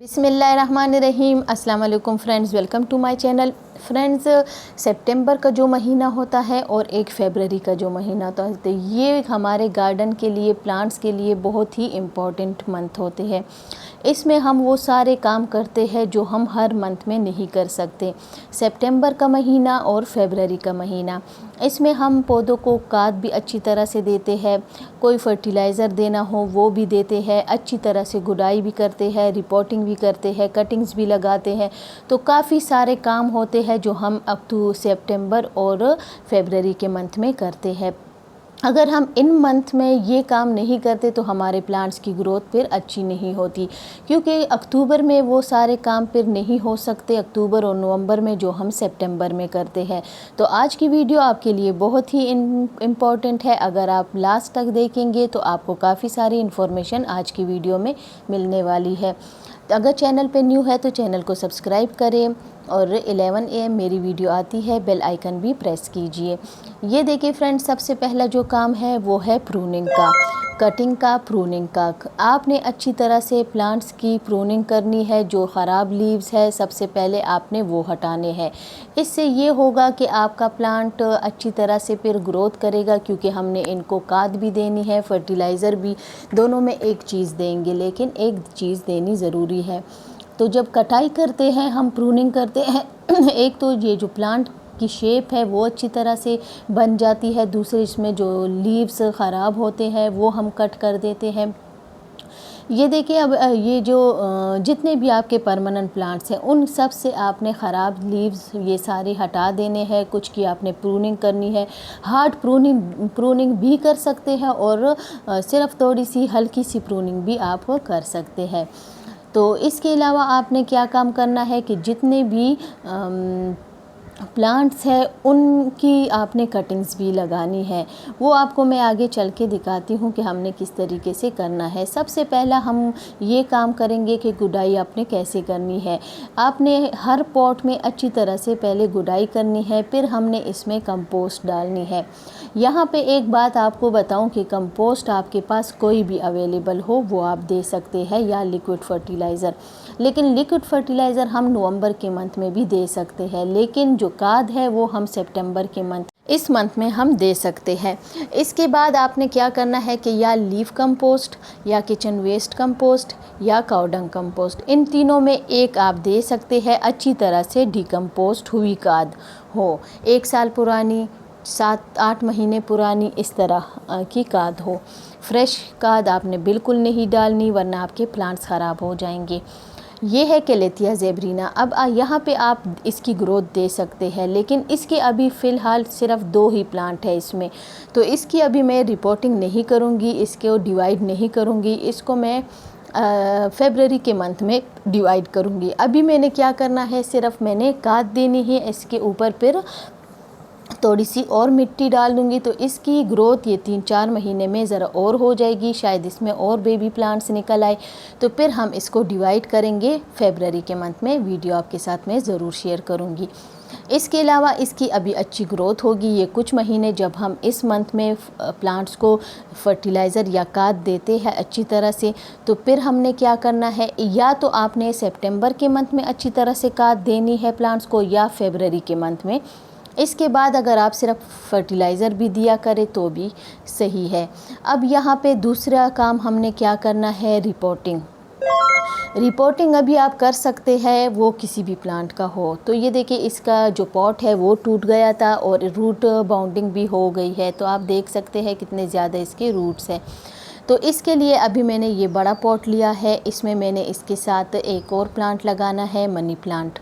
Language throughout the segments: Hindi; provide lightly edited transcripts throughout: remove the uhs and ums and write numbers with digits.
बिस्मिल्लाहिर्रहमानिर्रहीम। अस्सलाम वालेकुम friends, welcome to my channel. Friends, सितंबर का जो महीना होता है और 1 फरवरी का जो महीना होता है, तो ये हमारे गार्डन के लिए, प्लांट्स के लिए बहुत ही इम्पोर्टेंट मंथ होते हैं। इसमें हम वो सारे काम करते हैं जो हम हर मंथ में नहीं कर सकते। सितंबर का महीना और फरवरी का महीना, इसमें हम पौधों को खाद भी अच्छी तरह से देते हैं, कोई फर्टिलाइज़र देना हो वो भी देते हैं, अच्छी तरह से गुडाई भी करते हैं, रिपोर्टिंग भी करते हैं, कटिंग्स भी लगाते हैं। तो काफ़ी सारे काम होते हैं जो हम अप टू सितंबर और फरवरी के मंथ में करते हैं। अगर हम इन मंथ में ये काम नहीं करते तो हमारे प्लांट्स की ग्रोथ फिर अच्छी नहीं होती, क्योंकि अक्टूबर में वो सारे काम फिर नहीं हो सकते, अक्टूबर और नवंबर में जो हम सितंबर में करते हैं। तो आज की वीडियो आपके लिए बहुत ही इम्पॉर्टेंट है। अगर आप लास्ट तक देखेंगे तो आपको काफ़ी सारी इन्फॉर्मेशन आज की वीडियो में मिलने वाली है। अगर चैनल पे न्यू है तो चैनल को सब्सक्राइब करें और 11 AM मेरी वीडियो आती है, बेल आइकन भी प्रेस कीजिए। ये देखिए फ्रेंड्स, सबसे पहला जो काम है वो है प्रूनिंग का, कटिंग का, प्रूनिंग का। आपने अच्छी तरह से प्लांट्स की प्रूनिंग करनी है। जो ख़राब लीव्स है सबसे पहले आपने वो हटाने हैं। इससे ये होगा कि आपका प्लांट अच्छी तरह से फिर ग्रोथ करेगा, क्योंकि हमने इनको खाद भी देनी है, फर्टिलाइज़र भी, दोनों में एक चीज़ देंगे, लेकिन एक चीज़ देनी ज़रूरी है। तो जब कटाई करते हैं, हम प्रूनिंग करते हैं एक तो ये जो प्लांट की शेप है वो अच्छी तरह से बन जाती है, दूसरे इसमें जो लीव्स ख़राब होते हैं वो हम कट कर देते हैं। ये देखिए, अब ये जो जितने भी आपके परमानेंट प्लांट्स हैं उन सब से आपने ख़राब लीव्स ये सारे हटा देने हैं। कुछ की आपने प्रूनिंग करनी है, हार्ड प्रूनिंग भी कर सकते हैं और सिर्फ थोड़ी सी हल्की सी प्रूनिंग भी आप कर सकते हैं। तो इसके अलावा आपने क्या काम करना है कि जितने भी प्लांट्स है उनकी आपने कटिंग्स भी लगानी है। वो आपको मैं आगे चल के दिखाती हूँ कि हमने किस तरीके से करना है। सबसे पहला हम ये काम करेंगे कि गुडाई आपने कैसे करनी है। आपने हर पॉट में अच्छी तरह से पहले गुडाई करनी है, फिर हमने इसमें कंपोस्ट डालनी है। यहाँ पे एक बात आपको बताऊं कि कंपोस्ट आपके पास कोई भी अवेलेबल हो वो आप दे सकते हैं, या लिक्विड फर्टिलाइज़र। लेकिन लिक्विड फर्टिलाइज़र हम नवंबर के मंथ में भी दे सकते हैं, लेकिन जो खाद है वो हम सितंबर के इस मंथ में हम दे सकते हैं। इसके बाद आपने क्या करना है कि या लीफ कंपोस्ट, या किचन वेस्ट कंपोस्ट, या काउडंग कंपोस्ट, इन तीनों में एक आप दे सकते हैं। अच्छी तरह से डिकम्पोस्ट हुई खाद हो, 1 साल पुरानी, 7-8 महीने पुरानी, इस तरह की खाद हो। फ्रेश खाद आपने बिल्कुल नहीं डालनी, वरना आपके प्लांट्स ख़राब हो जाएंगे। ये है कैलेथिया ज़ेब्रिना। अब यहाँ पे आप इसकी ग्रोथ दे सकते हैं, लेकिन इसके अभी फ़िलहाल सिर्फ 2 ही प्लांट है इसमें, तो इसकी अभी मैं रिपोर्टिंग नहीं करूँगी, इसको डिवाइड नहीं करूँगी, इसको मैं फरवरी के मंथ में डिवाइड करूँगी। अभी मैंने क्या करना है, सिर्फ मैंने खाद देनी है, इसके ऊपर फिर थोड़ी सी और मिट्टी डाल दूँगी, तो इसकी ग्रोथ ये 3-4 महीने में ज़रा और हो जाएगी। शायद इसमें और बेबी प्लांट्स निकल आए, तो फिर हम इसको डिवाइड करेंगे फरवरी के मंथ में। वीडियो आपके साथ मैं ज़रूर शेयर करूँगी। इसके अलावा इसकी अभी अच्छी ग्रोथ होगी। ये कुछ महीने जब हम इस मंथ में प्लांट्स को फर्टिलाइज़र या खाद देते हैं अच्छी तरह से, तो फिर हमने क्या करना है, या तो आपने सितंबर के मंथ में अच्छी तरह से खाद देनी है प्लांट्स को, या फरवरी के मंथ में। इसके बाद अगर आप सिर्फ फर्टिलाइज़र भी दिया करें तो भी सही है। अब यहाँ पे दूसरा काम हमने क्या करना है, रिपोर्टिंग अभी आप कर सकते हैं, वो किसी भी प्लांट का हो। तो ये देखिए, इसका जो पॉट है वो टूट गया था और रूट बाउंडिंग भी हो गई है, तो आप देख सकते हैं कितने ज़्यादा इसके रूट्स हैं। तो इसके लिए अभी मैंने ये बड़ा पॉट लिया है, इसमें मैंने इसके साथ एक और प्लांट लगाना है, मनी प्लांट।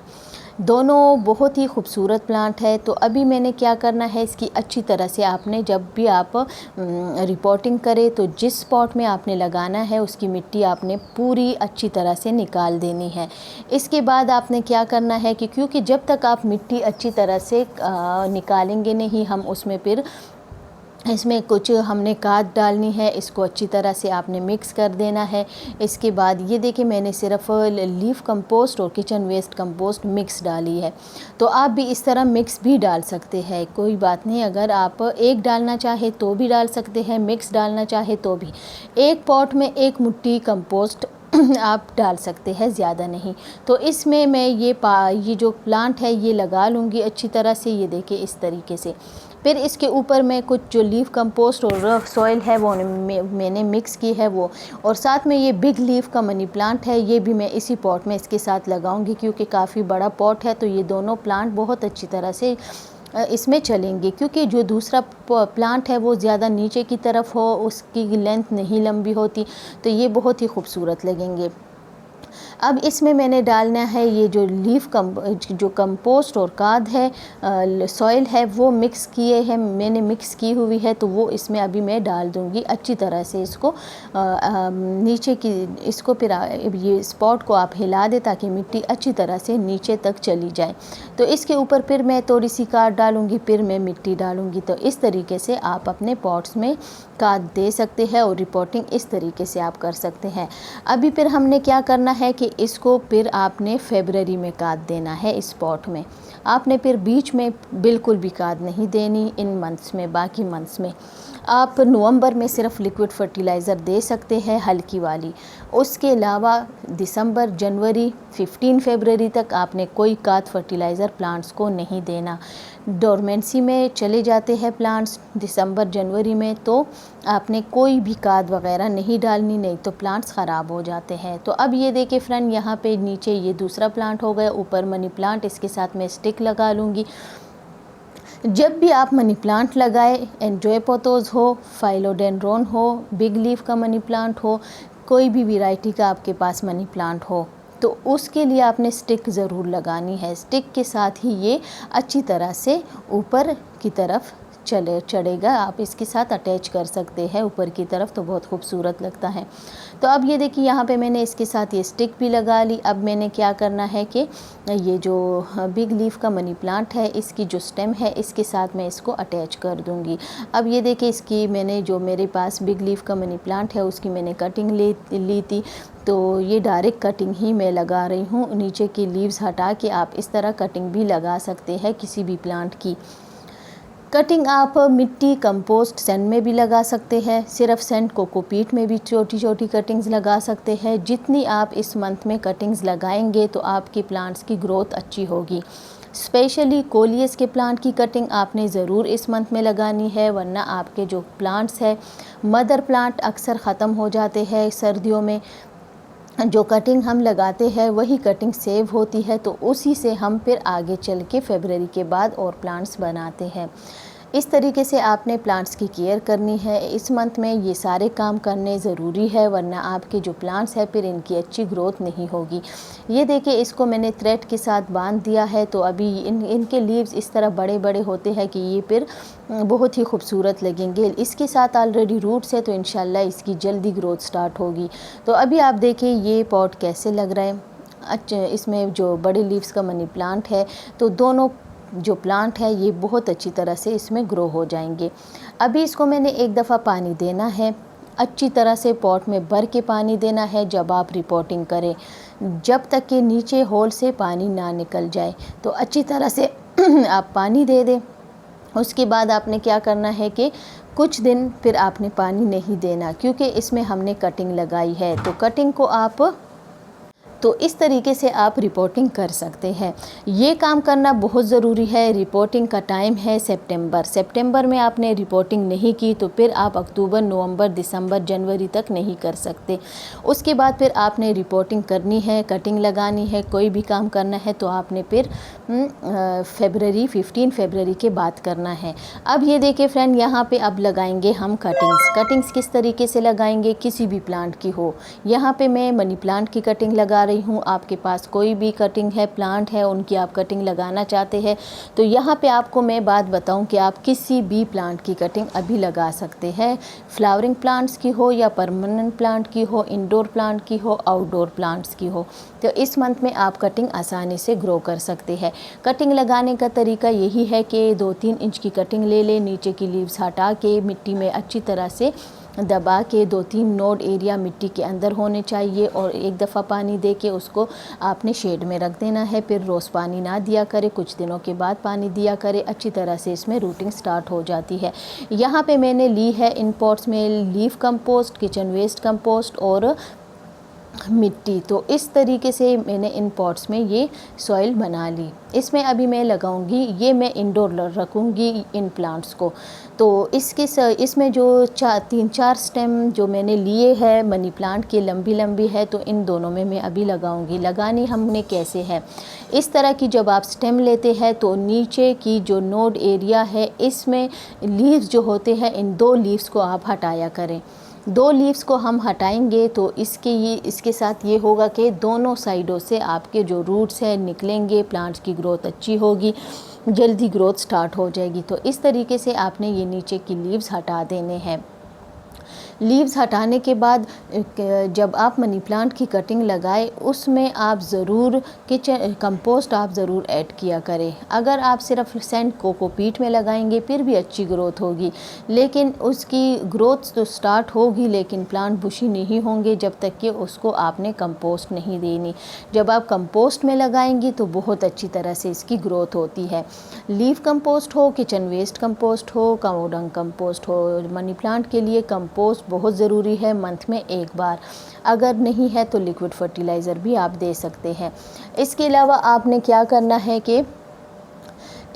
दोनों बहुत ही खूबसूरत प्लांट है। तो अभी मैंने क्या करना है, इसकी अच्छी तरह से आपने जब भी आप रिपोर्टिंग करें तो जिस पॉट में आपने लगाना है उसकी मिट्टी आपने पूरी अच्छी तरह से निकाल देनी है। इसके बाद आपने क्या करना है कि क्योंकि जब तक आप मिट्टी अच्छी तरह से निकालेंगे नहीं, हम उसमें फिर इसमें कुछ हमने खाद डालनी है, इसको अच्छी तरह से आपने मिक्स कर देना है। इसके बाद ये देखिए, मैंने सिर्फ लीफ कंपोस्ट और किचन वेस्ट कंपोस्ट मिक्स डाली है। तो आप भी इस तरह मिक्स भी डाल सकते हैं, कोई बात नहीं। अगर आप एक डालना चाहे तो भी डाल सकते हैं, मिक्स डालना चाहे तो भी। एक पॉट में 1 मुट्ठी कंपोस्ट आप डाल सकते हैं, ज़्यादा नहीं। तो इसमें मैं ये जो प्लांट है ये लगा लूँगी अच्छी तरह से, ये देखिए इस तरीके से। फिर इसके ऊपर मैं कुछ जो लीफ कंपोस्ट और रफ सॉइल है वो मैंने मिक्स की है वो, और साथ में ये बिग लीफ का मनी प्लांट है, ये भी मैं इसी पॉट में इसके साथ लगाऊंगी, क्योंकि काफ़ी बड़ा पॉट है तो ये दोनों प्लांट बहुत अच्छी तरह से इसमें चलेंगे। क्योंकि जो दूसरा प्लांट है वो ज़्यादा नीचे की तरफ हो, उसकी लेंथ नहीं लंबी होती, तो ये बहुत ही खूबसूरत लगेंगे। अब इसमें मैंने डालना है ये जो जो कंपोस्ट और खाद है, सॉइल है, वो मिक्स किए हैं मैंने, मिक्स की हुई है, तो वो इसमें अभी मैं डाल दूँगी अच्छी तरह से इसको नीचे की इसको फिर ये स्पॉट को आप हिला दें ताकि मिट्टी अच्छी तरह से नीचे तक चली जाए। तो इसके ऊपर फिर मैं थोड़ी सी खाद डालूँगी, फिर मैं मिट्टी डालूँगी। तो इस तरीके से आप अपने पॉट्स में खाद दे सकते हैं और रिपोर्टिंग इस तरीके से आप कर सकते हैं। अभी फिर हमने क्या करना है कि इसको फिर आपने फरवरी में खाद देना है इस पॉट में। आपने फिर बीच में बिल्कुल भी खाद नहीं देनी इन मंथ्स में। बाकी मंथ्स में आप नवंबर में सिर्फ लिक्विड फर्टिलाइज़र दे सकते हैं हल्की वाली। उसके अलावा दिसंबर, जनवरी, 15 फरवरी तक आपने कोई खाद फर्टिलाइज़र प्लांट्स को नहीं देना। डोरमेंसी में चले जाते हैं प्लांट्स दिसंबर, जनवरी में, तो आपने कोई भी खाद वगैरह नहीं डालनी, नहीं तो प्लांट्स ख़राब हो जाते हैं। तो अब ये देखिए फ्रेंड, यहाँ पे नीचे ये दूसरा प्लांट हो गया, ऊपर मनी प्लांट, इसके साथ मैं स्टिक लगा लूँगी। जब भी आप मनी प्लांट लगाए, एंड्रोपोथोस हो, फाइलोडेंड्रोन हो, बिग लीफ का मनी प्लांट हो, कोई भी वैरायटी का आपके पास मनी प्लांट हो, तो उसके लिए आपने स्टिक ज़रूर लगानी है। स्टिक के साथ ही ये अच्छी तरह से ऊपर की तरफ चढ़ेगा। आप इसके साथ अटैच कर सकते हैं ऊपर की तरफ, तो बहुत खूबसूरत लगता है। तो अब ये देखिए यहाँ पे मैंने इसके साथ ये स्टिक भी लगा ली। अब मैंने क्या करना है कि ये जो बिग लीफ का मनी प्लांट है, इसकी जो स्टेम है इसके साथ मैं इसको अटैच कर दूँगी। अब ये देखिए इसकी मैंने जो मेरे पास बिग लीफ का मनी प्लांट है उसकी मैंने कटिंग ली थी, तो ये डायरेक्ट कटिंग ही मैं लगा रही हूँ। नीचे की लीव्स हटा के आप इस तरह कटिंग भी लगा सकते हैं किसी भी प्लांट की। कटिंग आप मिट्टी, कंपोस्ट, सैंड में भी लगा सकते हैं। सिर्फ सैंड कोकोपीट में भी छोटी छोटी कटिंग्स लगा सकते हैं। जितनी आप इस मंथ में कटिंग्स लगाएंगे तो आपकी प्लांट्स की ग्रोथ अच्छी होगी। स्पेशली कोलियस के प्लांट की कटिंग आपने ज़रूर इस मंथ में लगानी है, वरना आपके जो प्लांट्स है, मदर प्लांट अक्सर ख़त्म हो जाते हैं सर्दियों में। जो कटिंग हम लगाते हैं वही कटिंग सेव होती है, तो उसी से हम फिर आगे चल के फरवरी के बाद और प्लांट्स बनाते हैं। इस तरीके से आपने प्लांट्स की केयर करनी है। इस मंथ में ये सारे काम करने ज़रूरी है, वरना आपके जो प्लांट्स हैं फिर इनकी अच्छी ग्रोथ नहीं होगी। ये देखिए इसको मैंने थ्रेड के साथ बांध दिया है, तो अभी इनके लीव्स इस तरह बड़े बड़े होते हैं कि ये फिर बहुत ही खूबसूरत लगेंगे। इसके साथ ऑलरेडी रूट्स है, तो इंशाल्लाह इसकी जल्दी ग्रोथ स्टार्ट होगी। तो अभी आप देखिए ये पॉट कैसे लग रहा है। अच्छा, इसमें जो बड़े लीव्स का मनी प्लांट है, तो दोनों जो प्लांट है ये बहुत अच्छी तरह से इसमें ग्रो हो जाएंगे। अभी इसको मैंने एक दफ़ा पानी देना है, अच्छी तरह से पॉट में भर के पानी देना है जब आप रिपोर्टिंग करें, जब तक कि नीचे होल से पानी ना निकल जाए। तो अच्छी तरह से आप पानी दे दें। उसके बाद आपने क्या करना है कि कुछ दिन फिर आपने पानी नहीं देना, क्योंकि इसमें हमने कटिंग लगाई है। तो कटिंग को आप तो इस तरीके से आप रिपोर्टिंग कर सकते हैं। ये काम करना बहुत ज़रूरी है। रिपोर्टिंग का टाइम है सितंबर में आपने रिपोर्टिंग नहीं की तो फिर आप अक्टूबर, नवंबर, दिसंबर, जनवरी तक नहीं कर सकते। उसके बाद फिर आपने रिपोर्टिंग करनी है, कटिंग लगानी है, कोई भी काम करना है तो आपने फिर 15 फरवरी के बाद करना है। अब ये देखिए फ्रेंड, यहाँ पे अब लगाएंगे हम कटिंग्स किस तरीके से लगाएंगे, किसी भी प्लांट की हो। यहाँ पे मैं मनी प्लांट की कटिंग लगा रही हूँ। आपके पास कोई भी कटिंग है, प्लांट है, उनकी आप कटिंग लगाना चाहते हैं तो यहाँ पे आपको मैं बात बताऊँ कि आप किसी भी प्लांट की कटिंग अभी लगा सकते हैं। फ्लावरिंग प्लांट्स की हो या परमानेंट प्लांट की हो, इंडोर प्लांट की हो, आउटडोर प्लांट्स की हो, तो इस मंथ में आप कटिंग आसानी से ग्रो कर सकते हैं। कटिंग लगाने का तरीका यही है कि 2-3 इंच की कटिंग ले लें, नीचे की लीव्स हटा के मिट्टी में अच्छी तरह से दबा के 2-3 नोड एरिया मिट्टी के अंदर होने चाहिए और एक दफ़ा पानी दे के उसको आपने शेड में रख देना है। फिर रोज़ पानी ना दिया करे, कुछ दिनों के बाद पानी दिया करे, अच्छी तरह से इसमें रूटिंग स्टार्ट हो जाती है। यहाँ पे मैंने ली है इन पॉट्स में leaf compost, kitchen waste compost और मिट्टी। तो इस तरीके से मैंने इन पॉट्स में ये सॉइल बना ली। इसमें अभी मैं लगाऊंगी, ये मैं इंडोर रखूंगी इन प्लांट्स को। तो इसमें जो 3-4 स्टेम जो मैंने लिए हैं मनी प्लांट की लंबी लंबी है, तो इन दोनों में मैं अभी लगाऊंगी। लगानी हमने कैसे है, इस तरह की जब आप स्टेम लेते हैं तो नीचे की जो नोड एरिया है इसमें लीव्स जो होते हैं, इन 2 लीव्स को आप हटाया करें। 2 लीव्स को हम हटाएंगे तो इसके साथ ये होगा कि दोनों साइडों से आपके जो रूट्स हैं निकलेंगे, प्लांट्स की ग्रोथ अच्छी होगी, जल्दी ग्रोथ स्टार्ट हो जाएगी। तो इस तरीके से आपने ये नीचे की लीव्स हटा देने हैं। लीव्स हटाने के बाद जब आप मनी प्लांट की कटिंग लगाए उसमें आप ज़रूर किचन कंपोस्ट आप ज़रूर ऐड किया करें। अगर आप सिर्फ सैंड कोकोपीट में लगाएंगे फिर भी अच्छी ग्रोथ होगी, लेकिन उसकी ग्रोथ तो स्टार्ट होगी लेकिन प्लांट बुशी नहीं होंगे जब तक कि उसको आपने कंपोस्ट नहीं देनी। जब आप कंपोस्ट में लगाएंगी तो बहुत अच्छी तरह से इसकी ग्रोथ होती है। लीफ कंपोस्ट हो, किचन वेस्ट कंपोस्ट हो, काऊ डंग कंपोस्ट हो, मनी प्लांट के लिए कंपोस्ट बहुत ज़रूरी है मंथ में 1 बार। अगर नहीं है तो लिक्विड फर्टिलाइज़र भी आप दे सकते हैं। इसके अलावा आपने क्या करना है कि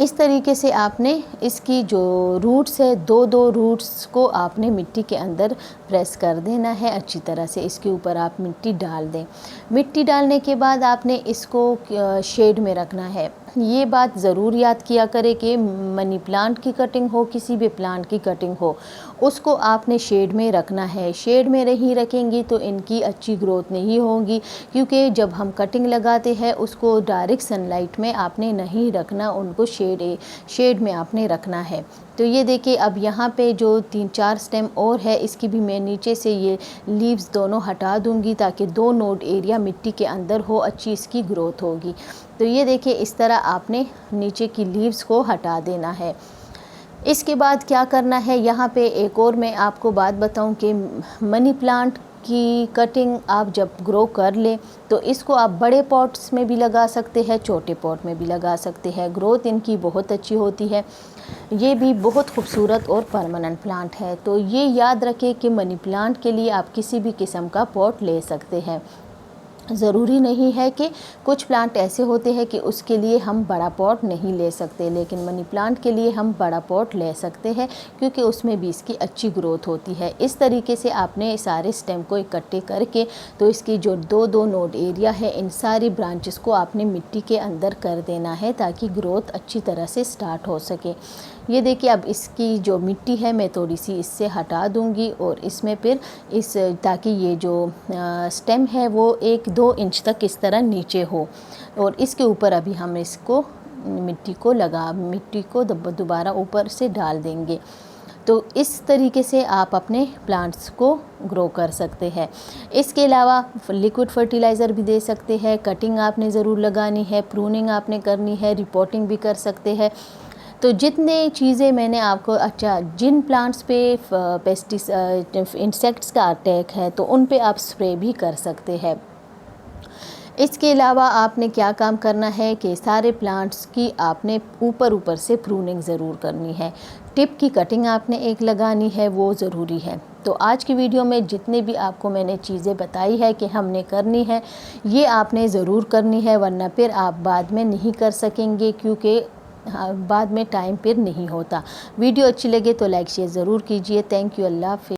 इस तरीके से आपने इसकी जो रूट्स है 2-2 रूट्स को आपने मिट्टी के अंदर प्रेस कर देना है अच्छी तरह से। इसके ऊपर आप मिट्टी डाल दें। मिट्टी डालने के बाद आपने इसको शेड में रखना है। ये बात ज़रूर याद किया करें कि मनी प्लांट की कटिंग हो, किसी भी प्लांट की कटिंग हो, उसको आपने शेड में रखना है। शेड में नहीं रखेंगी तो इनकी अच्छी ग्रोथ नहीं होगी, क्योंकि जब हम कटिंग लगाते हैं उसको डायरेक्ट सनलाइट में आपने नहीं रखना, उनको शेड में आपने रखना है। तो ये देखिए अब यहाँ पे जो 3-4 स्टेम और है इसकी भी मैं नीचे से ये लीव्स दोनों हटा दूँगी ताकि 2 नोड एरिया मिट्टी के अंदर हो, अच्छी इसकी ग्रोथ होगी। तो ये देखिए इस तरह आपने नीचे की लीव्स को हटा देना है। इसके बाद क्या करना है, यहाँ पे एक और मैं आपको बात बताऊँ कि मनी प्लांट की कटिंग आप जब ग्रो कर लें तो इसको आप बड़े पॉट्स में भी लगा सकते हैं, छोटे पॉट में भी लगा सकते हैं। ग्रोथ इनकी बहुत अच्छी होती है। ये भी बहुत खूबसूरत और परमानेंट प्लांट है। तो ये याद रखें कि मनी प्लांट के लिए आप किसी भी किस्म का पॉट ले सकते हैं। ज़रूरी नहीं है कि कुछ प्लांट ऐसे होते हैं कि उसके लिए हम बड़ा पॉट नहीं ले सकते, लेकिन मनी प्लांट के लिए हम बड़ा पॉट ले सकते हैं क्योंकि उसमें भी इसकी अच्छी ग्रोथ होती है। इस तरीके से आपने सारे स्टेम को इकट्ठे करके तो इसकी जो 2-2 नोड एरिया है इन सारी ब्रांचेस को आपने मिट्टी के अंदर कर देना है ताकि ग्रोथ अच्छी तरह से स्टार्ट हो सके। ये देखिए अब इसकी जो मिट्टी है मैं थोड़ी सी इससे हटा दूंगी और इसमें फिर ताकि ये जो स्टेम है वो 1-2 इंच तक इस तरह नीचे हो, और इसके ऊपर अभी हम इसको मिट्टी को दोबारा ऊपर से डाल देंगे। तो इस तरीके से आप अपने प्लांट्स को ग्रो कर सकते हैं। इसके अलावा लिक्विड फर्टिलाइज़र भी दे सकते हैं। कटिंग आपने ज़रूर लगानी है, प्रूनिंग आपने करनी है, रिपोर्टिंग भी कर सकते हैं। तो जितने चीज़ें मैंने आपको जिन प्लांट्स पे इंसेक्ट्स का अटैक है तो उन पे आप स्प्रे भी कर सकते हैं। इसके अलावा आपने क्या काम करना है कि सारे प्लांट्स की आपने ऊपर से प्रूनिंग ज़रूर करनी है। टिप की कटिंग आपने एक लगानी है, वो ज़रूरी है। तो आज की वीडियो में जितने भी आपको मैंने चीज़ें बताई है कि हमने करनी है, ये आपने ज़रूर करनी है, वरना फिर आप बाद में नहीं कर सकेंगे, क्योंकि बाद में टाइम फिर नहीं होता। वीडियो अच्छी लगे तो लाइक शेयर ज़रूर कीजिए। Thank you. अल्लाह हाफ़िज़।